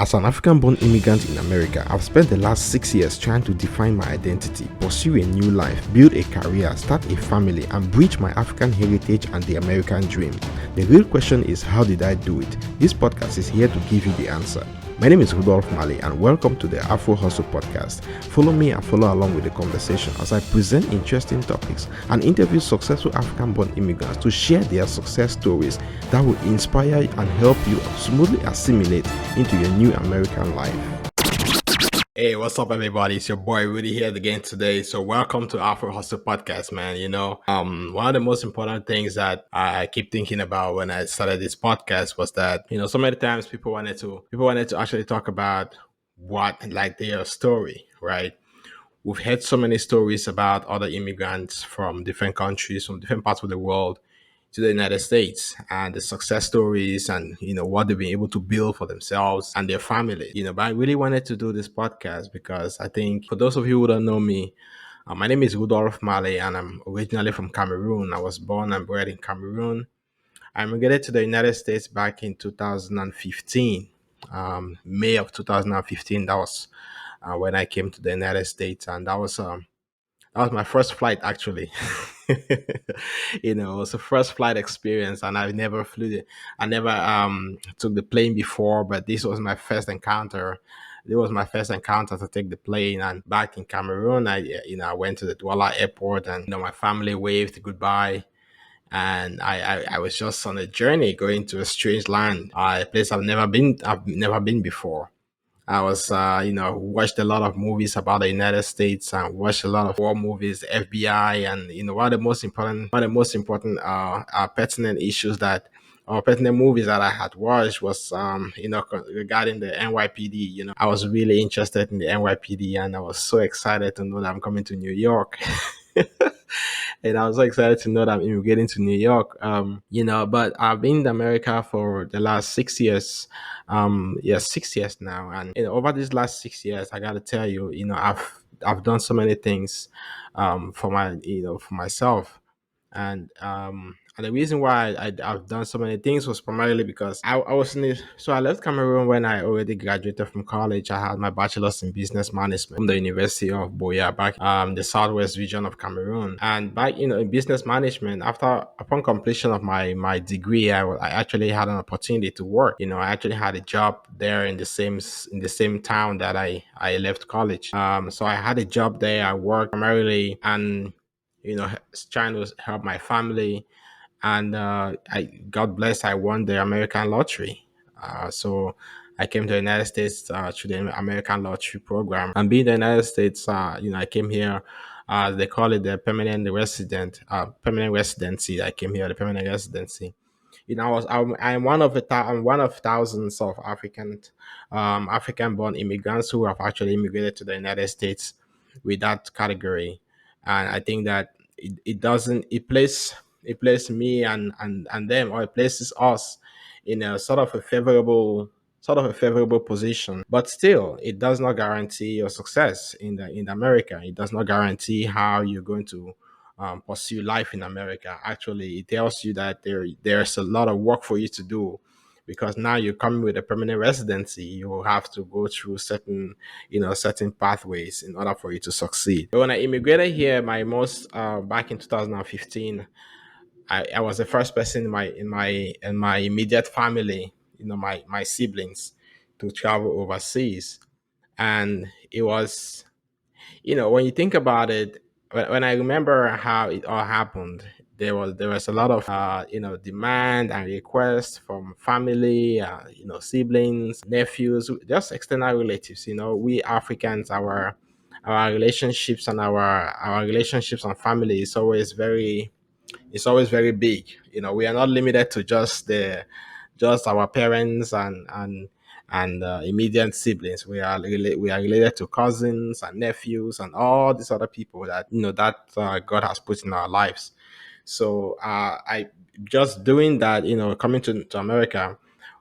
As an African born immigrant in America, I've spent the last 6 years trying to define my identity, pursue a new life, build a career, start a family, and bridge my African heritage and the American dream. The real question is, how did I do it? This podcast is here to give you the answer. My name is Rudolph Mali, and welcome to the Afro Hustle Podcast. Follow me and follow along with the conversation as I present interesting topics and interview successful African born immigrants to share their success stories that will inspire and help you smoothly assimilate into your new American life. Hey, what's up, everybody? It's your boy Rudy here again today. So, welcome to Afro Hustle Podcast, man. One of the most important things that I keep thinking about when I started this podcast was that so many times people wanted to actually talk about their story, right? We've heard so many stories about other immigrants from different countries, from different parts of the world to the United States and the success stories and what they've been able to build for themselves and their family. But I really wanted to do this podcast because I think for those of you who don't know me, my name is Rudolph Mali and I'm originally from Cameroon. I was born and bred in Cameroon. I migrated to the United States back in 2015, May of 2015. That was when I came to the United States, and that was my first flight, actually. It was a first flight experience, and I never took the plane before, but this was my first encounter. It was my first encounter to take the plane. And back in Cameroon, I went to the Douala airport, and my family waved goodbye. And I was just on a journey going to a strange land, a place I've never been before. I was, watched a lot of movies about the United States and watched a lot of war movies, FBI, and one of the most important pertinent issues that or pertinent movies that I had watched was, regarding the NYPD. I was really interested in the NYPD, and I was so excited to know that I'm coming to New York. And I was so excited to know that I'm immigrating to New York. But I've been in America for the last 6 years. Yeah, 6 years now. And over these last 6 years, I gotta tell you, I've done so many things for myself. And the reason why I've done so many things was primarily because I was in it. So I left Cameroon when I already graduated from college. I had my bachelor's in business management from the University of Boya back the southwest region of Cameroon. And back in business management, upon completion of my degree, I actually had an opportunity to work. I actually had a job there in the same town that I left college. So I had a job there. I worked primarily and trying to help my family. And God bless, I won the American lottery. So I came to the United States through the American lottery program. And being in the United States, I came here. They call it the permanent residency. I came here the permanent residency. I'm one of thousands of African born immigrants who have actually immigrated to the United States with that category. And I think that it doesn't it places me and them, or it places us in a sort of a favorable position. But still, it does not guarantee your success in America. It does not guarantee how you're going to pursue life in America. Actually, it tells you that there's a lot of work for you to do, because now you're coming with a permanent residency. You will have to go through certain pathways in order for you to succeed. But when I immigrated here, my most back in 2015, I was the first person in my immediate family, my siblings, to travel overseas. And it was, when you think about it, when I remember how it all happened, there was a lot of demand and request from family, siblings, nephews, just external relatives. We Africans, our relationships and our relationships and family is always very big. We are not limited to just our parents and immediate siblings. We are related to cousins and nephews and all these other people that God has put in our lives. So I just doing that, coming to America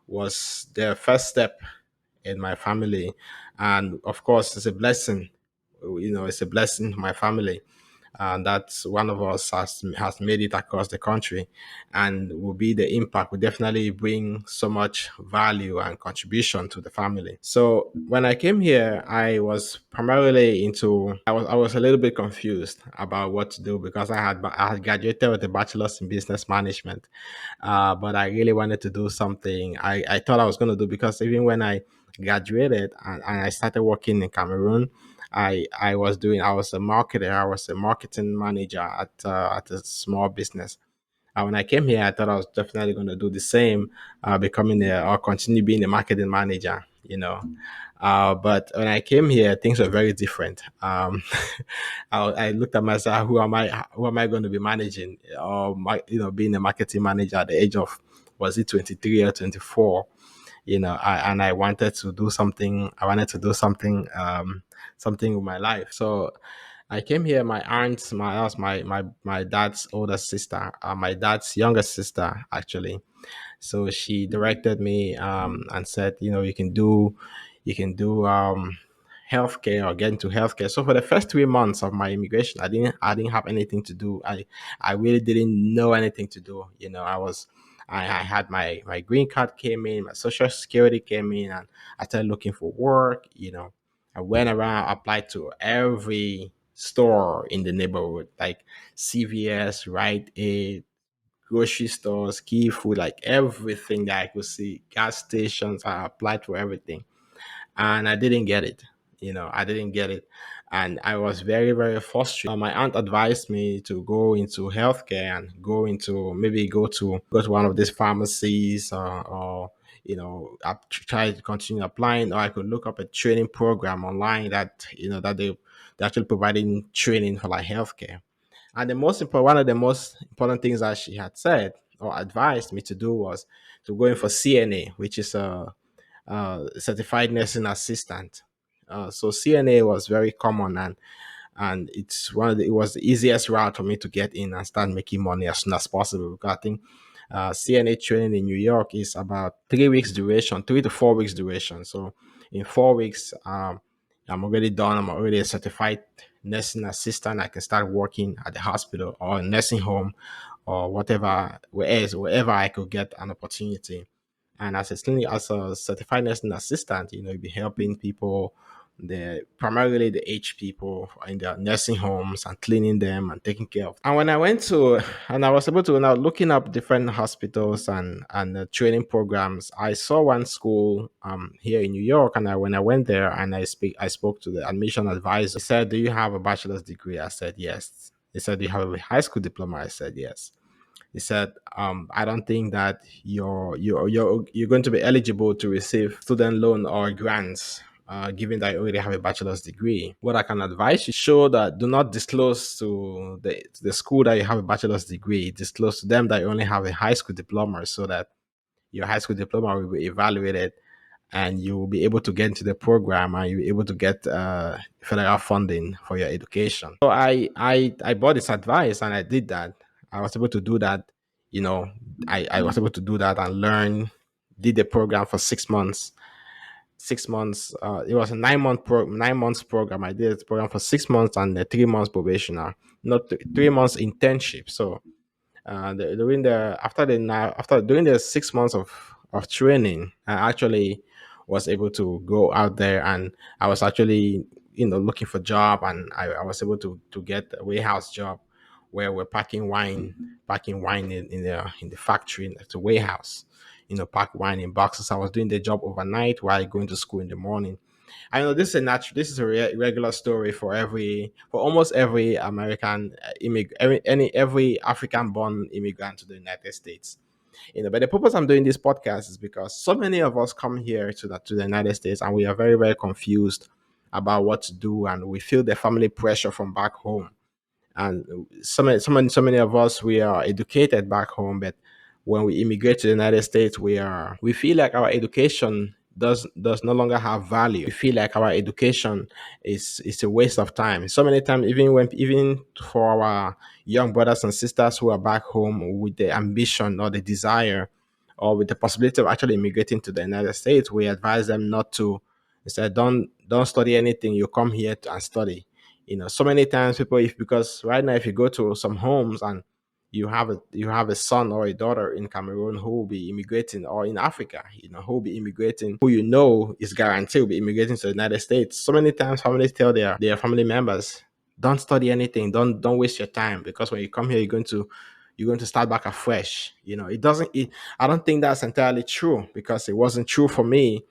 was the first step in my family, and of course, it's a blessing. It's a blessing to my family. that's one of us has made it across the country, and will be the impact will definitely bring so much value and contribution to the family. So when I came here, I was primarily into I was a little bit confused about what to do because I had graduated with a bachelor's in business management, but I really wanted to do something I thought I was going to do, because even when I graduated and I started working in Cameroon, I was a marketer. I was a marketing manager at a small business. And when I came here, I thought I was definitely going to do the same, becoming a or continue being a marketing manager. But when I came here, things were very different. I looked at myself, who am I? Who am I going to be managing? Or being a marketing manager at the age of, was it 23 or 24? And I wanted to do something. I wanted to do something, something with my life. So I came here. My aunt, my dad's older sister, my dad's younger sister, actually. So she directed me, and said, you can do healthcare or get into healthcare. So for the first 3 months of my immigration, I didn't have anything to do. I really didn't know anything to do. I had my green card came in, my social security came in, and I started looking for work. I went around, applied to every store in the neighborhood, like CVS, Rite Aid, grocery stores, key food, like everything that I could see, gas stations. I applied for everything, and I didn't get it. I didn't get it, and I was very, very frustrated. My aunt advised me to go into healthcare and maybe go to one of these pharmacies, or I try to continue applying, or I could look up a training program online that they're actually providing training for like healthcare. And one of the most important things that she had said or advised me to do was to go in for CNA, which is a certified nursing assistant. So CNA was very common, and it was the easiest route for me to get in and start making money as soon as possible. Because I think CNA training in New York is about 3 weeks duration, 3 to 4 weeks duration. So in 4 weeks, I'm already done. I'm already a certified nursing assistant. I can start working at the hospital or a nursing home or whatever, wherever I could get an opportunity. And as a certified nursing assistant, you'll be helping people, primarily the aged people in their nursing homes, and cleaning them and taking care of. And I was able to, now looking up different hospitals and training programs. I saw one school here in New York, and when I went there and I spoke to the admission advisor. He said, "Do you have a bachelor's degree?" I said, "Yes." He said, "Do you have a high school diploma?" I said, "Yes." He said, "I don't think that you're going to be eligible to receive student loan or grants, given that you already have a bachelor's degree. What I can advise you, show that do not disclose to the school that you have a bachelor's degree. Disclose to them that you only have a high school diploma, so that your high school diploma will be evaluated, and you will be able to get into the program, and you'll be able to get federal funding for your education." So I bought this advice, and I did that. I was able to do that. You know, I was able to do that and learn. Did the program for 6 months. 6 months. It was a 9 months program. I did the program for 6 months and a 3 months probationer, not 3 months internship. So during the after the now after during the 6 months of training, I actually was able to go out there, and I was actually looking for job, and I was able to get a warehouse job where we're packing wine in the factory, in the warehouse. Pack wine in boxes. I was doing the job overnight while going to school in the morning. I know this is a regular story for almost every American every African born immigrant to the United States. But the purpose I'm doing this podcast is because so many of us come here to the United States, and we are very, very confused about what to do, and we feel the family pressure from back home. And so many of us, we are educated back home, but when we immigrate to the United States, we feel like our education does no longer have value. We feel like our education is a waste of time. So many times, even for our young brothers and sisters who are back home with the ambition or the desire, or with the possibility of actually immigrating to the United States, we advise them not to. Instead, don't study anything. You come here and study. So many times people, if because right now if you go to some homes and you have a son or a daughter in Cameroon who will be immigrating, or in Africa, who will be immigrating, who is guaranteed will be immigrating to the United States. So many times families tell their family members, don't study anything, don't waste your time, because when you come here you're going to start back afresh. I don't think that's entirely true, because it wasn't true for me.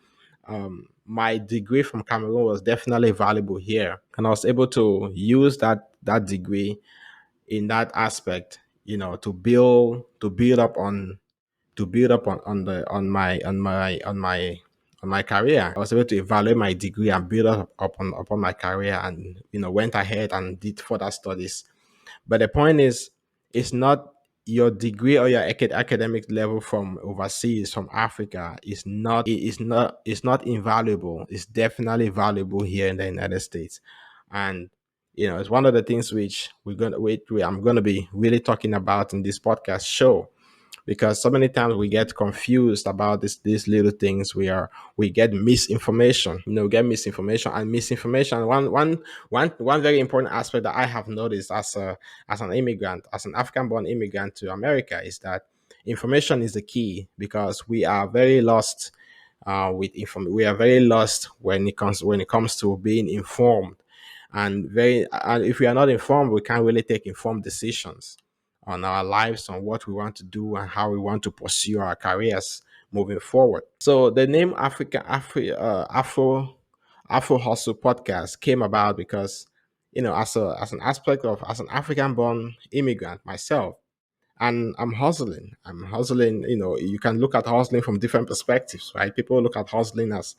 My degree from Cameroon was definitely valuable here, and I was able to use that degree in that aspect, to build up on my career. I was able to evaluate my degree and build up upon my career, and went ahead and did further studies. But the point is, it's not your degree or your academic level from overseas, from Africa, is not invaluable. It's definitely valuable here in the United States. And it's one of the things which I'm gonna be really talking about in this podcast show, because so many times we get confused about these little things. We get misinformation, and misinformation. One very important aspect that I have noticed as an immigrant, as an African born immigrant to America, is that information is the key, because we are very lost. We are very lost when it comes to being informed, and if we are not informed, we can't really take informed decisions on our lives, on what we want to do and how we want to pursue our careers moving forward. So the name Afro Hustle Podcast came about because, as an African born immigrant myself, and I'm hustling. You can look at hustling from different perspectives, right? People look at hustling as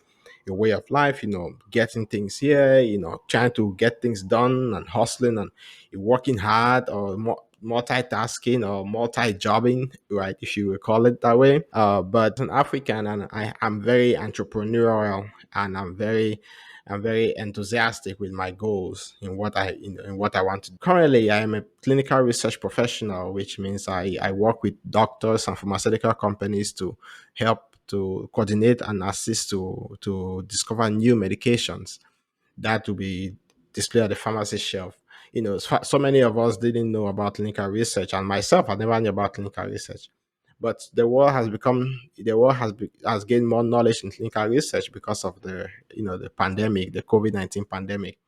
a way of life, getting things here, trying to get things done, and hustling, and working hard, or multitasking, or multi-jobbing, right, if you will call it that way. But an African, and I'm very entrepreneurial, and I'm very enthusiastic with my goals in what I want to do. Currently, I am a clinical research professional, which means I work with doctors and pharmaceutical companies to help to coordinate and assist to discover new medications that will be displayed at the pharmacy shelf. So many of us didn't know about clinical research, and myself, I never knew about clinical research. But the world has gained more knowledge in clinical research because of the pandemic, the COVID-19 pandemic,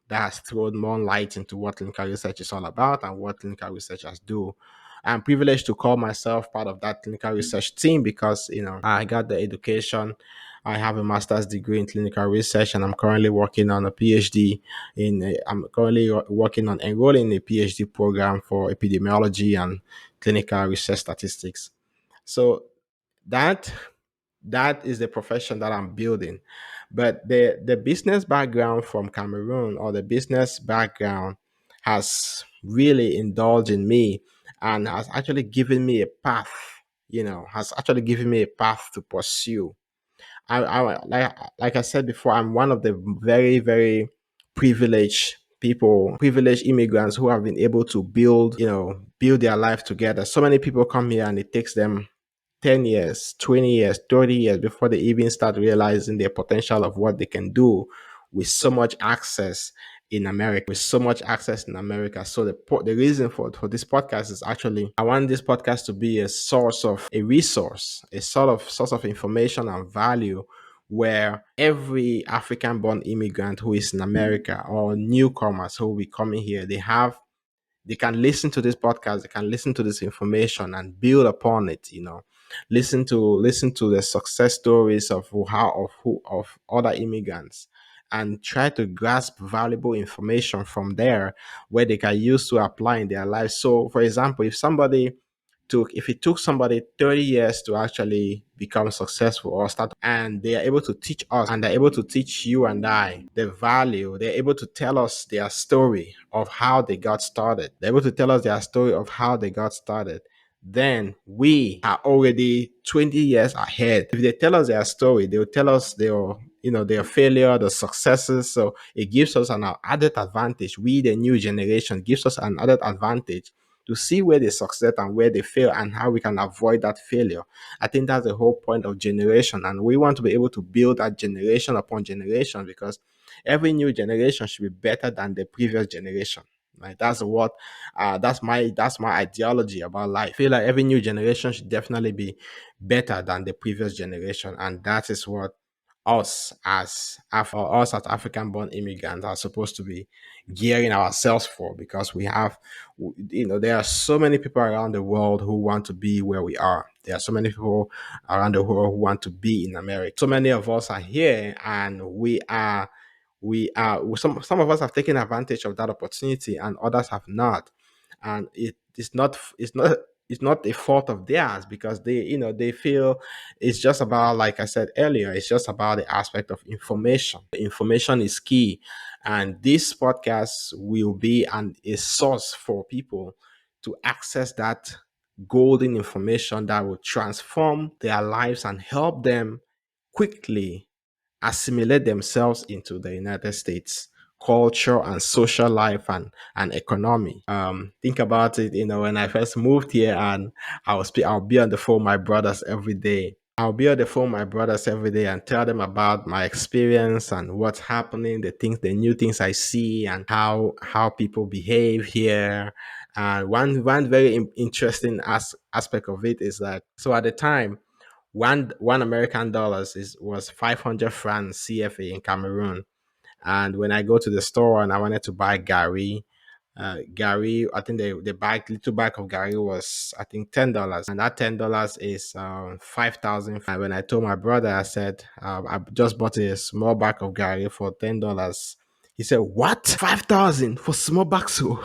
that has thrown more light into what clinical research is all about and what clinical researchers do. I'm privileged to call myself part of that clinical research team, because I got the education. I have a master's degree in clinical research, and I'm currently working on a PhD I'm currently working on enrolling in a PhD program for epidemiology and clinical research statistics. So that that is the profession that I'm building. But the business background from Cameroon, or the business background, has really indulged in me, and has actually given me a path, has actually given me a path to pursue. Like I said before, I'm one of the very, very privileged people, privileged immigrants, who have been able to build their life together. So many people come here, and it takes them 10 years, 20 years, 30 years before they even start realizing their potential of what they can do with so much access in America. So the reason for this podcast is, actually, I want this podcast to be a resource, a sort of source of information and value, where every African born immigrant who is in America, or newcomers who will be coming here, they can listen to this podcast, they can listen to this information and build upon it. Listen to the success stories of other immigrants, and try to grasp valuable information from there, where they can use to apply in their lives. So, for example, if it took somebody 30 years to actually become successful or start, and they are able to teach us, and they're able to teach you and I the value, they're able to tell us their story of how they got started. They're able to tell us their story of how they got started. Then we are already 20 years ahead. If they tell us their story, they'll tell us their failure, the successes. So it gives us an added advantage. We, the new generation, gives us an added advantage to see where they succeed and where they fail and how we can avoid that failure. I think that's the whole point of generation. And we want to be able to build that generation upon generation because every new generation should be better than the previous generation. Right? That's my ideology about life. I feel like every new generation should definitely be better than the previous generation, and that is what us as African born immigrants are supposed to be gearing ourselves for, because there are so many people around the world who want to be where we are. There are so many people around the world who want to be in America. So many of us are here, and some of us have taken advantage of that opportunity and others have not. And it's not a fault of theirs, because they feel it's just about, like I said earlier, it's just about the aspect of information. Information is key, and this podcast will be a source for people to access that golden information that will transform their lives and help them quickly assimilate themselves into the United States culture and social life and economy. Think about it, when I first moved here, and I'll be on the phone with my brothers every day. I'll be on the phone with my brothers every day and tell them about my experience and what's happening, the new things I see, and how people behave here. And one very interesting aspect of it is that, so at the time, one American dollars was 500 francs CFA in Cameroon. And when I go to the store and I wanted to buy Gary, I think the little bag of Gary was, I think, $10, and that $10 is 5,000. And when I told my brother, I said, I just bought a small bag of Gary for $10. He said, "What? 5,000 for small bag?" So,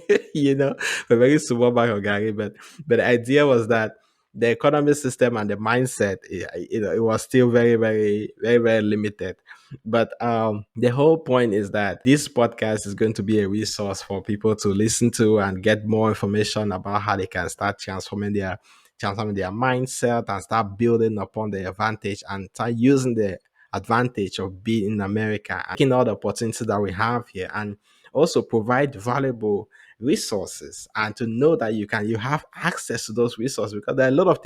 a very small bag of Gary. But the idea was that the economic system and the mindset, it was still very, very, very, very limited. But the whole point is that this podcast is going to be a resource for people to listen to and get more information about how they can start transforming their mindset and start building upon the advantage and start using the advantage of being in America and taking all the opportunities that we have here, and also provide valuable resources, and to know that you have access to those resources, because there are a lot of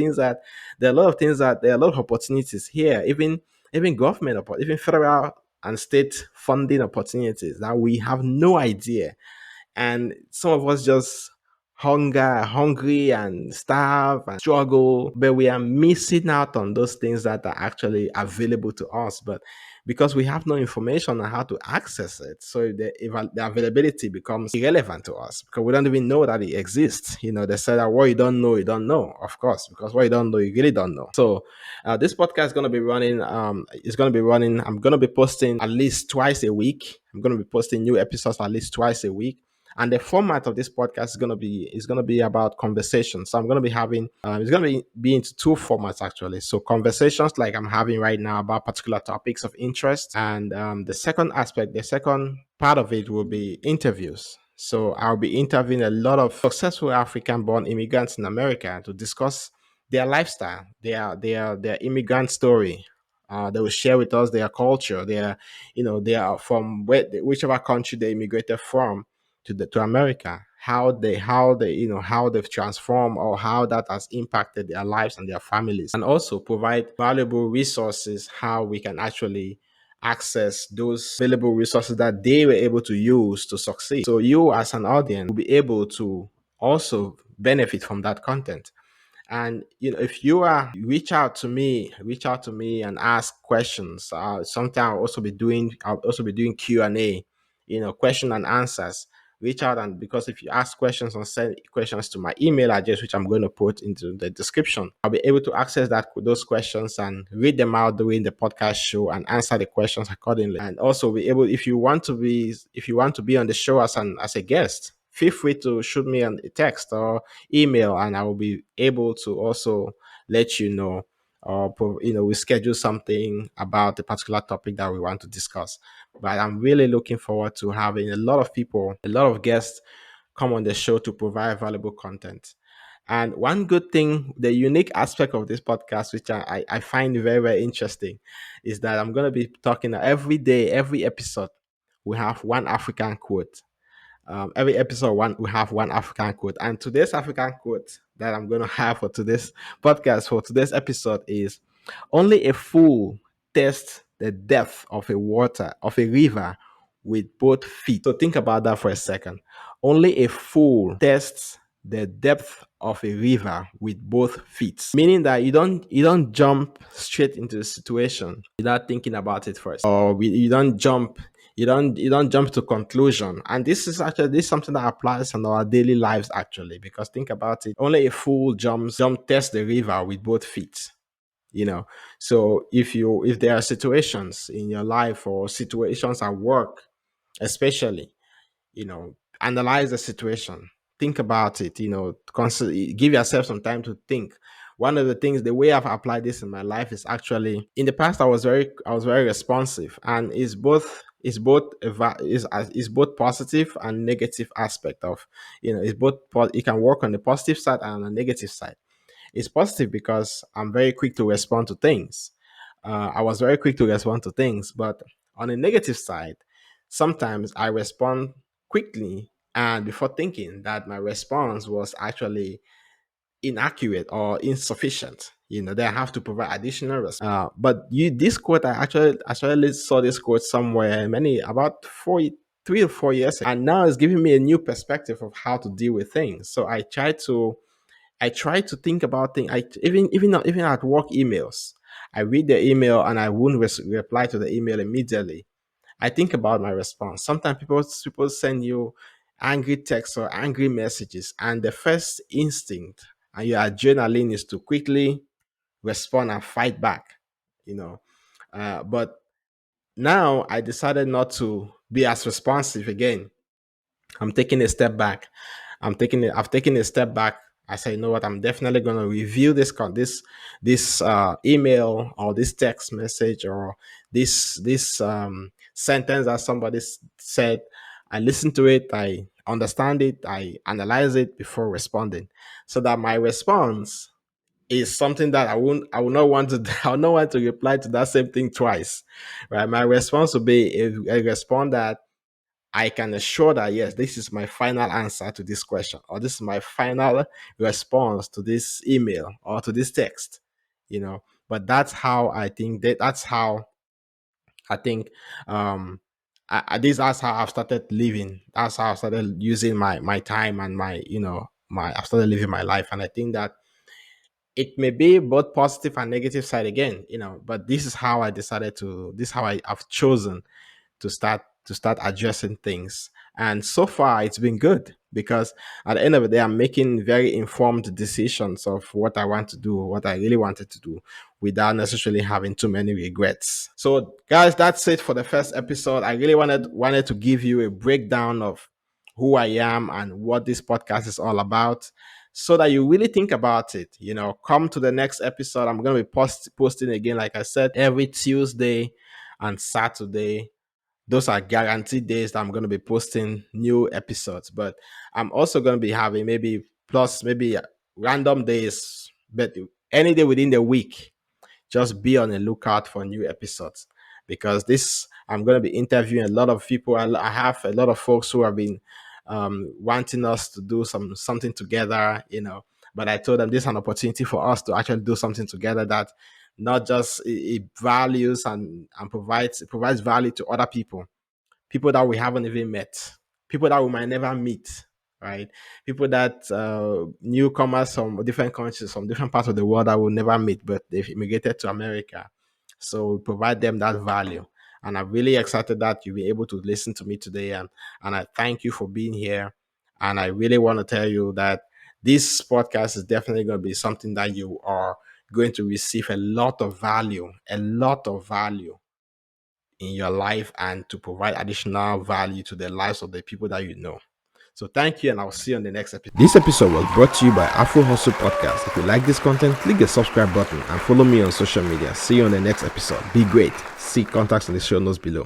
opportunities here, even even federal and state funding opportunities that we have no idea. And some of us just hungry and starve and struggle, but we are missing out on those things that are actually available to us. But because we have no information on how to access it, so the availability becomes irrelevant to us, because we don't even know that it exists. They say that what you don't know, you don't know, of course, because what you don't know, you really don't know. So this podcast is going to be running. I'm going to be posting at least twice a week. I'm going to be posting new episodes at least twice a week. And the format of this podcast is gonna be about conversations. So I'm gonna be having it's gonna be into two formats actually. So conversations like I'm having right now about particular topics of interest, and the second part of it will be interviews. So I'll be interviewing a lot of successful African-born immigrants in America to discuss their lifestyle, their immigrant story. They will share with us their culture. They are from whichever country they immigrated from to America, how they've transformed, or how that has impacted their lives and their families, and also provide valuable resources, how we can actually access those available resources that they were able to use to succeed. So you as an audience will be able to also benefit from that content. And if you are reach out to me and ask questions. Sometimes I'll also be doing Q&A, question and answers. Reach out, and because if you ask questions or send questions to my email address, which I'm going to put into the description, I'll be able to access those questions and read them out during the podcast show and answer the questions accordingly. And also be able, if you want to be on the show as a guest, feel free to shoot me a text or email, and I will be able to also let you know, or we schedule something about the particular topic that we want to discuss. But I'm really looking forward to having a lot of people, a lot of guests come on the show to provide valuable content. And one good thing, the unique aspect of this podcast, which I find very, very interesting, is that I'm going to be talking every day, every episode, we have one African quote. Every episode one we have one African quote, and today's African quote that I'm going to have for today's podcast for today's episode is: "Only a fool tests the depth of a river with both feet." So think about that for a second. Only a fool tests the depth of a river with both feet, meaning that you don't jump straight into the situation without thinking about it first, or you don't jump you don't jump to conclusion. And this is something that applies in our daily lives actually, because think about it, only a fool jump test the river with both feet, you know. So if there are situations in your life or situations at work especially, analyze the situation, think about it, constantly give yourself some time to think. One of the things, the way I've applied this in my life is actually, in the past I was very responsive, and is both positive and negative aspect of, it can work on the positive side and on the negative side. It's positive because I'm very quick to respond to things. I was very quick to respond to things, but on the negative side, sometimes I respond quickly and before thinking that my response was actually inaccurate or insufficient. They have to provide additional response. But this quote, I actually saw this quote somewhere many about 3 or 4 years ago, and now it's giving me a new perspective of how to deal with things. So I try to think about things. Even at work emails, I read the email and I won't reply to the email immediately. I think about my response. Sometimes people send you angry texts or angry messages, and the first instinct and your adrenaline is to quickly respond and fight back. You know, but now I decided not to be as responsive again. I'm taking a step back. I've taken a step back. I say, you know what? I'm definitely going to review this email or this text message or this sentence that somebody said. I listen to it. I understand it. I analyze it before responding, so that my response is something that I will not want to I will not want to reply to that same thing twice. Right? My response will be a response that I can assure that yes, this is my final answer to this question, or this is my final response to this email or to this text. But that's how I think that's how I think that's how I've started living. That's how I started using my time and I've started living my life. And I think that it may be both positive and negative side again, but this is how I've chosen to start addressing things. And so far it's been good, because at the end of the day I'm making very informed decisions of what I want to do, what I really wanted to do, without necessarily having too many regrets. So guys, that's it for the first episode. I really wanted to give you a breakdown of who I am and what this podcast is all about, so that you really think about it. Come to the next episode. I'm going to be posting again, like I said, every Tuesday and Saturday. Those are guaranteed days that I'm going to be posting new episodes. But I'm also going to be having maybe random days, but any day within the week, just be on the lookout for new episodes, because this I'm going to be interviewing a lot of people. I have a lot of folks who have been wanting us to do something together, but I told them this is an opportunity for us to actually do something together that not just it values and provides value to other people that we haven't even met, people that we might never meet, right? People that newcomers from different countries, from different parts of the world that we'll never meet, but they've immigrated to America. So we provide them that value. And I'm really excited that you'll be able to listen to me today. And I thank you for being here. And I really want to tell you that this podcast is definitely going to be something that you are going to receive a lot of value in your life, and to provide additional value to the lives of the people that you know. So thank you, and I'll see you on the next episode. This episode was brought to you by Afro Hustle Podcast. If you like this content, click the subscribe button and follow me on social media. See you on the next episode. Be great. See contacts in the show notes below.